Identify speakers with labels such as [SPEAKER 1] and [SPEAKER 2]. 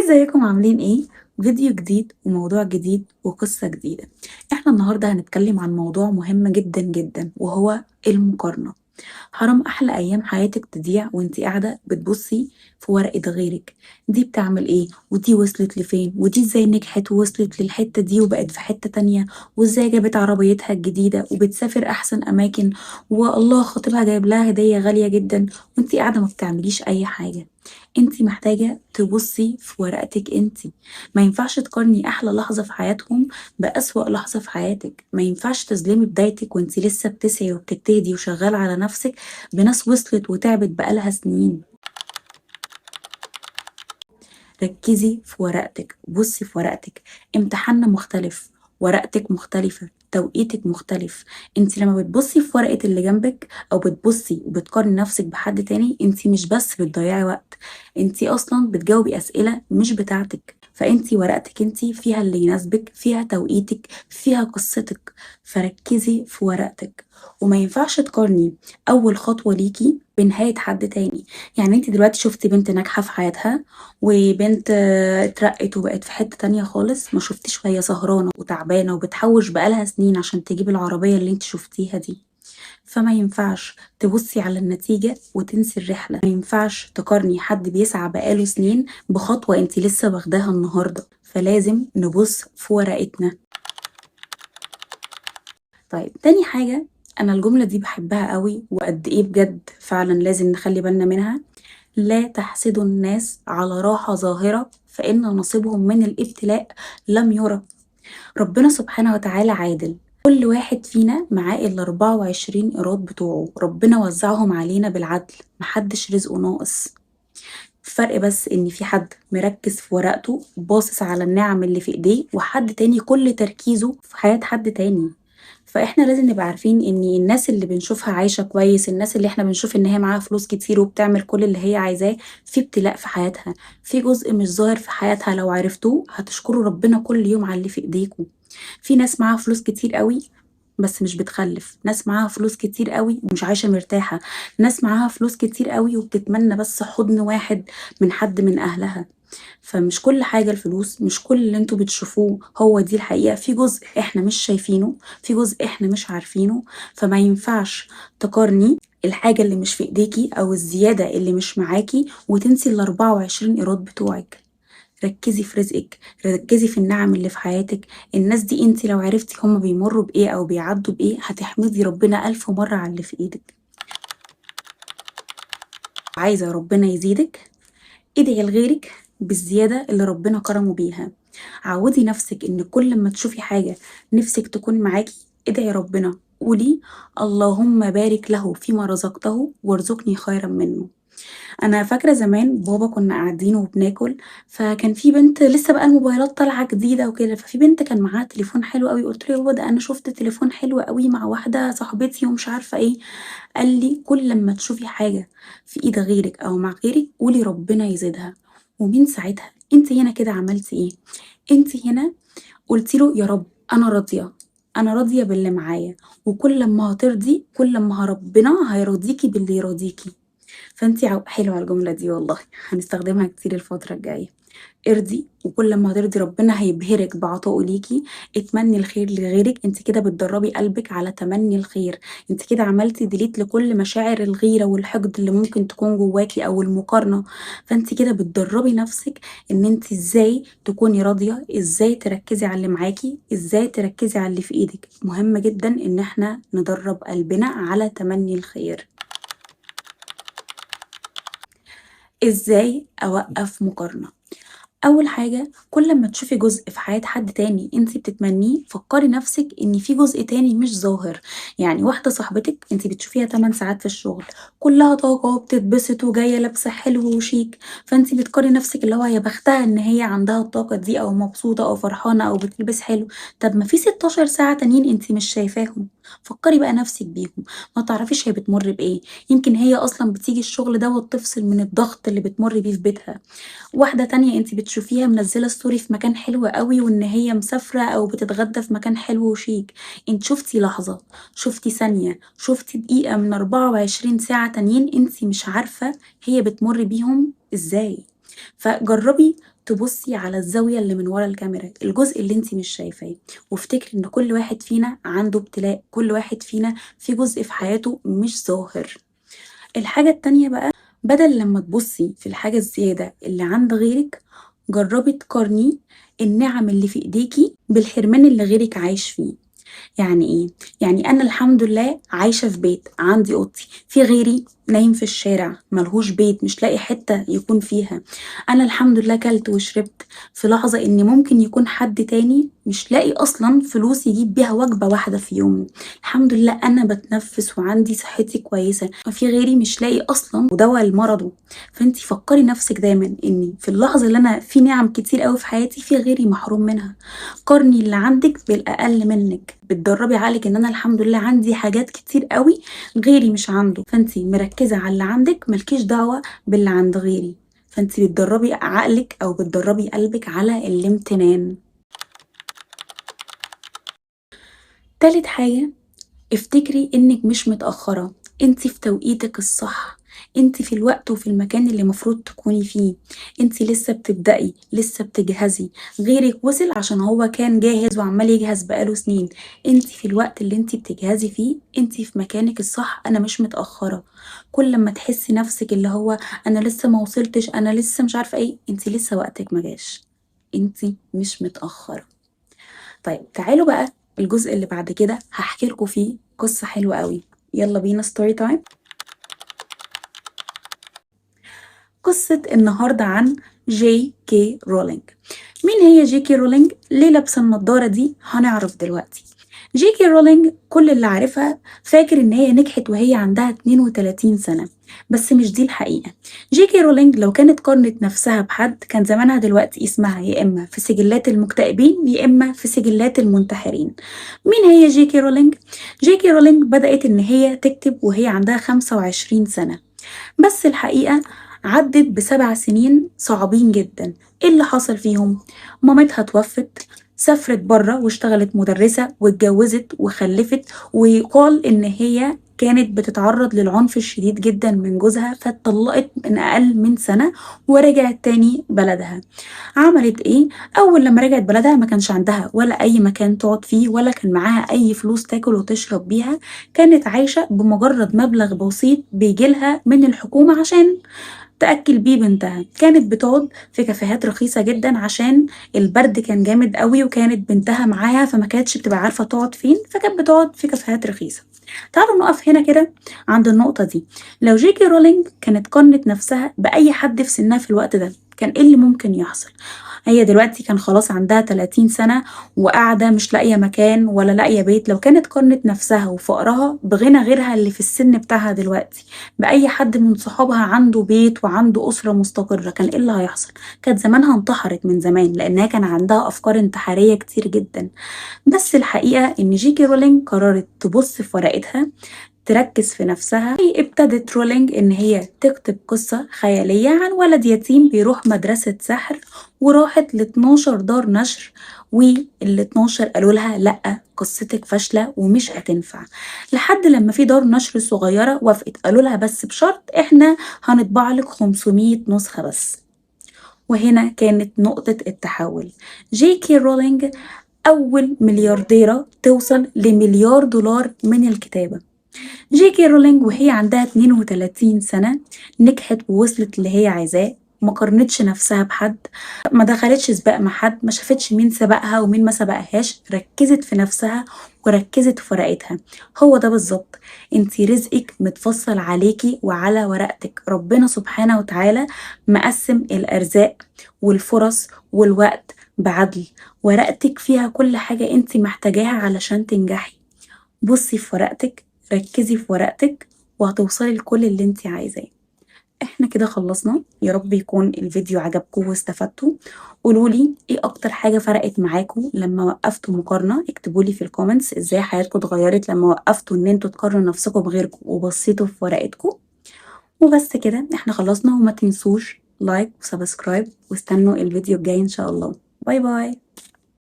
[SPEAKER 1] ازيكم عاملين ايه؟ فيديو جديد وموضوع جديد وقصة جديدة. احنا النهاردة هنتكلم عن موضوع مهم جدا جدا وهو المقارنة. حرام احلى ايام حياتك تضيع وانتي قاعدة بتبصي في ورقة غيرك. دي بتعمل ايه ودي وصلت لفين ودي ازاي نجحت ووصلت للحتة دي وبقت في حتة تانية، وازاي جابت عربيتها الجديدة وبتسافر احسن اماكن، والله خطيبها جايب لها هدية غالية جدا، وانتي قاعدة ما بتعمليش اي حاجة. انتي محتاجة تبصي في ورقتك انتي. ما ينفعش تقارني احلى لحظة في حياتهم بأسوأ لحظة في حياتك. ما ينفعش تظلمي بدايتك وانتي لسه بتسعي وبتجتهدي وشغالة على نفسك بناس وصلت وتعبت بقالها سنين. ركزي في ورقتك، بصي في ورقتك. امتحاننا مختلف، ورقتك مختلفة، توقيتك مختلف. انت لما بتبصي في ورقة اللي جنبك او بتبصي وبتقارني نفسك بحد تاني، انت مش بس بتضيعي وقت، انت اصلا بتجاوبي اسئلة مش بتاعتك. فانت ورقتك انت فيها اللي يناسبك، فيها توقيتك، فيها قصتك. فركزي في ورقتك. وما ينفعش تقارني اول خطوة ليكي بنهاية حد تاني. يعني انت دلوقتي شفتي بنت ناجحة في حياتها، وبنت اترقت وبقت في حتة تانية خالص، ما شفتيش وهي سهرانة وتعبانة وبتحوش بقالها سنين عشان تجيب العربية اللي انت شفتيها دي. فما ينفعش تبصي على النتيجة وتنسي الرحلة. ما ينفعش تقارني حد بيسعى بقاله سنين بخطوة انت لسه واخداها النهاردة. فلازم نبص في ورقتنا. طيب تاني حاجة، انا الجملة دي بحبها قوي، وقد ايه بجد فعلا لازم نخلي بالنا منها. لا تحسدوا الناس على راحة ظاهرة فإن نصيبهم من الابتلاء لم يرى. ربنا سبحانه وتعالى عادل. كل واحد فينا معاه ال24 إيراد بتوعه، ربنا وزعهم علينا بالعدل، محدش رزقه ناقص. الفرق بس إن في حد مركز في ورقته باصص على النعم اللي في إيديه، وحد تاني كل تركيزه في حياة حد تاني. فاحنا لازم نبقى عارفين ان الناس اللي بنشوفها عايشة كويس، الناس اللي احنا بنشوف ان هي معاها فلوس كتير وبتعمل كل اللي هي عايزاه، في ابتلاء في حياتها، في جزء مش ظاهر في حياتها. لو عرفتوه هتشكروا ربنا كل يوم على اللي في ايديكم. في ناس معاها فلوس كتير قوي بس مش بتخلف، ناس معاها فلوس كتير قوي ومش عايشة مرتاحة، ناس معاها فلوس كتير قوي وبتتمنى بس حضن واحد من حد من اهلها. فمش كل حاجة الفلوس، مش كل اللي انتوا بتشوفوه هو دي الحقيقة. في جزء احنا مش شايفينه، في جزء احنا مش عارفينه. فما ينفعش تقارني الحاجة اللي مش في ايديكي او الزيادة اللي مش معاكي وتنسي ال24 ايراد بتوعك. ركزي في رزقك، ركزي في النعم اللي في حياتك. الناس دي انت لو عرفتي هما بيمروا بايه او بيعدوا بايه هتحمدي ربنا 1000 مرة على اللي في ايدك. عايزة ربنا يزيدك، ادعي لغيرك بالزيادة اللي ربنا كرمه بيها. عودي نفسك ان كل ما تشوفي حاجة نفسك تكون معاكي، ادعي ربنا، قولي اللهم بارك له فيما رزقته وارزقني خيرا منه. انا فاكره زمان بابا كنا قاعدين وبناكل، فكان في بنت لسه بقى الموبايلات طالعه جديده وكده، ففي بنت كان معاها تليفون حلو قوي. قلت له يا بابا ده انا شفت تليفون حلو قوي مع واحده صاحبتي ومش عارفه ايه. قال لي كل لما تشوفي حاجه في ايد غيرك او مع غيرك قولي ربنا يزيدها. ومن ساعتها انت هنا كده عملتي ايه؟ انت هنا قلتي له يا رب انا راضيه، انا راضيه باللي معايا، وكل لما هترضي كل لما ربنا هيرضيكي باللي يرضيكي. فانتي حلوة الجملة دي والله، هنستخدمها كتير الفترة الجاية. ارضي، وكل ما ترضي ربنا هيبهرك بعطائه ليكي. اتمني الخير لغيرك، انت كده بتدربي قلبك على تمني الخير. انت كده عملتي ديليت لكل مشاعر الغيرة والحقد اللي ممكن تكون جواكي او المقارنة. فانت كده بتدربي نفسك ان انت ازاي تكوني راضية، ازاي تركزي على اللي معاكي، ازاي تركزي على اللي في ايدك. مهم جدا ان احنا ندرب قلبنا على تمني الخير. ازاي اوقف مقارنة؟ اول حاجة، كل ما تشوفي جزء في حياة حد تاني انتي بتتمنيه، فكري نفسك ان في جزء تاني مش ظاهر. يعني واحدة صاحبتك انتي بتشوفيها 8 ساعات في الشغل، كلها طاقة وبتتبسط وجاية لابسة حلو وشيك، فانتي بتقارني نفسك اللي هو يا بختها ان هي عندها الطاقة دي او مبسوطة او فرحانة او بتلبس حلو. طب ما في 16 ساعة تانيين انتي مش شايفاهم. فكري بقى نفسك بيهم. ما تعرفيش هي بتمر بايه، يمكن هي اصلا بتيجي الشغل ده وتفصل من الضغط اللي بتمر بيه في بيتها. واحدة تانية انتي بتشوفيها منزلة ستوري في مكان حلو قوي وان هي مسافرة او بتتغدى في مكان حلو وشيك. انت شفتي لحظة، شفتي ثانية، شفتي دقيقة من 24 ساعة تانيين انتي مش عارفة هي بتمر بيهم ازاي. فجربي تبصي على الزاوية اللي من ورا الكاميرا، الجزء اللي انت مش شايفاه، وافتكري ان كل واحد فينا عنده ابتلاء، كل واحد فينا في جزء في حياته مش ظاهر. الحاجة التانية بقى، بدل لما تبصي في الحاجة الزيادة اللي عند غيرك، جربي تقارني النعم اللي في ايديكي بالحرمان اللي غيرك عايش فيه. يعني ايه؟ يعني انا الحمد لله عايشه في بيت، عندي اوضتي، في غيري نايم في الشارع ملهوش بيت، مش لاقي حته يكون فيها. انا الحمد لله كلت وشربت في لحظه ان ممكن يكون حد تاني مش لاقي اصلا فلوس يجيب بيها وجبه واحده في يومه. الحمد لله انا بتنفس وعندي صحتي كويسه، وفي غيري مش لاقي اصلا دواء لمرضه. فانتي فكري نفسك دايما ان في اللحظه اللي انا في نعم كتير قوي في حياتي، في غيري محروم منها. قارني اللي عندك بالاقل منك، بتدربي عقلك ان انا الحمد لله عندي حاجات كتير قوي غيري مش عنده، فانتي مركزه على اللي عندك، ملكيش دعوه باللي عند غيري. فانتي بتدربي عقلك او بتدربي قلبك على الامتنان. تالت حاجه، افتكري انك مش متأخرة، انت في توقيتك الصح، انت في الوقت وفي المكان اللي مفروض تكوني فيه. انت لسه بتبدأي، لسه بتجهزي، غيرك وصل عشان هو كان جاهز وعمال يجهز بقاله سنين. انت في الوقت اللي انت بتجهزي فيه، انت في مكانك الصح، انا مش متأخرة. كل ما تحسي نفسك اللي هو انا لسه ما وصلتش، انا لسه مش عارفة ايه، انت لسه وقتك ما جاش، انت مش متأخرة. طيب تعالوا بقى الجزء اللي بعد كده هحكي لكم فيه قصة حلوة قوي. يلا بينا ستوري تايم. قصة النهاردة عن جي كي رولينج. مين هي جي كي رولينج؟ ليه لابسة النضارة دي؟ هنعرف دلوقتي. جي كي رولينج كل اللي عارفها فاكر ان هي نجحت وهي عندها 32 سنة، بس مش دي الحقيقة. جي كي رولينج لو كانت قارنت نفسها بحد كان زمانها دلوقتي اسمها يا اما في سجلات المكتئبين يا اما في سجلات المنتحرين. مين هي جي كي رولينج؟ جي كي رولينج بدأت ان هي تكتب وهي عندها 25 سنة، بس الحقيقة عدت ب7 سنين صعبين جدا. ايه اللي حصل فيهم؟ مامتها توفت، سافرت برا واشتغلت مدرسة واتجوزت وخلفت، ويقال ان هي كانت بتتعرض للعنف الشديد جدا من جوزها، فاتطلقت من اقل من سنة ورجعت تاني بلدها. عملت ايه؟ اول لما رجعت بلدها ما كانش عندها ولا اي مكان تقعد فيه ولا كان معاها اي فلوس تاكل وتشرب بيها، كانت عايشة بمجرد مبلغ بسيط بيجيلها من الحكومة عشان تأكل بيه بنتها. كانت بتقعد في كافيهات رخيصة جدا عشان البرد كان جامد قوي، وكانت بنتها معاها فما كانتش بتبقى عارفة تقعد فين، فكانت بتقعد في كافيهات رخيصة. تعالوا نقف هنا كده عند النقطة دي. لو جيكي رولينج كانت قارنت نفسها بأي حد في سنها في الوقت ده، كان ايه اللي ممكن يحصل؟ هي دلوقتي كان خلاص عندها 30 سنة وقاعدة مش لاقية مكان ولا لاقية بيت. لو كانت قارنت نفسها وفقرها بغنى غيرها اللي في السن بتاعها دلوقتي بأي حد من صحابها عنده بيت وعنده أسرة مستقرة، كان ايه اللي هيحصل؟ كانت زمانها انتحرت من زمان، لأنها كان عندها أفكار انتحارية كتير جدا. بس الحقيقة إن جيكي رولينج قررت تبص في ورقتها، تركز في نفسها. هي ابتدت رولينج إن هي تكتب قصة خيالية عن ولد يتيم بيروح مدرسة سحر، وراحت ل12 دار نشر، وال12 قالوا لها لأ، قصتك فاشلة ومش هتنفع. لحد لما في دار نشر صغيرة وافقت، قالوا لها بس بشرط احنا هنطبع لك 500 نسخة بس. وهنا كانت نقطة التحول. جي كي رولينج أول مليارديرة توصل لمليار دولار من الكتابة. جي كي رولينج وهي عندها 32 سنة نجحت ووصلت اللي هي عايزاه، ما قارنتش نفسها بحد، ما دخلتش سباق مع حد، ما شافتش مين سبقها ومين ما سبقهاش، ركزت في نفسها وركزت في ورقتها. هو ده بالظبط، انتي رزقك متفصل عليكي وعلى ورقتك. ربنا سبحانه وتعالى مقسم الأرزاق والفرص والوقت بعدل، ورقتك فيها كل حاجة انتي محتاجاها علشان تنجحي. بصي في ورقتك، ركزي في ورقتك، وهتوصلي لكل اللي انت عايزاه. احنا كده خلصنا، يا رب يكون الفيديو عجبكم واستفدتوا. قولولي ايه اكتر حاجة فرقت معاكم لما وقفتوا مقارنة، اكتبولي في الكومنتس ازاي حياتكم اتغيرت لما وقفتوا ان انتوا تقارنوا نفسكم بغيركم وبصيتوا في ورقتكم. وبس كده احنا خلصنا، وما تنسوش لايك وسبسكرايب، واستنوا الفيديو الجاي ان شاء الله. باي باي.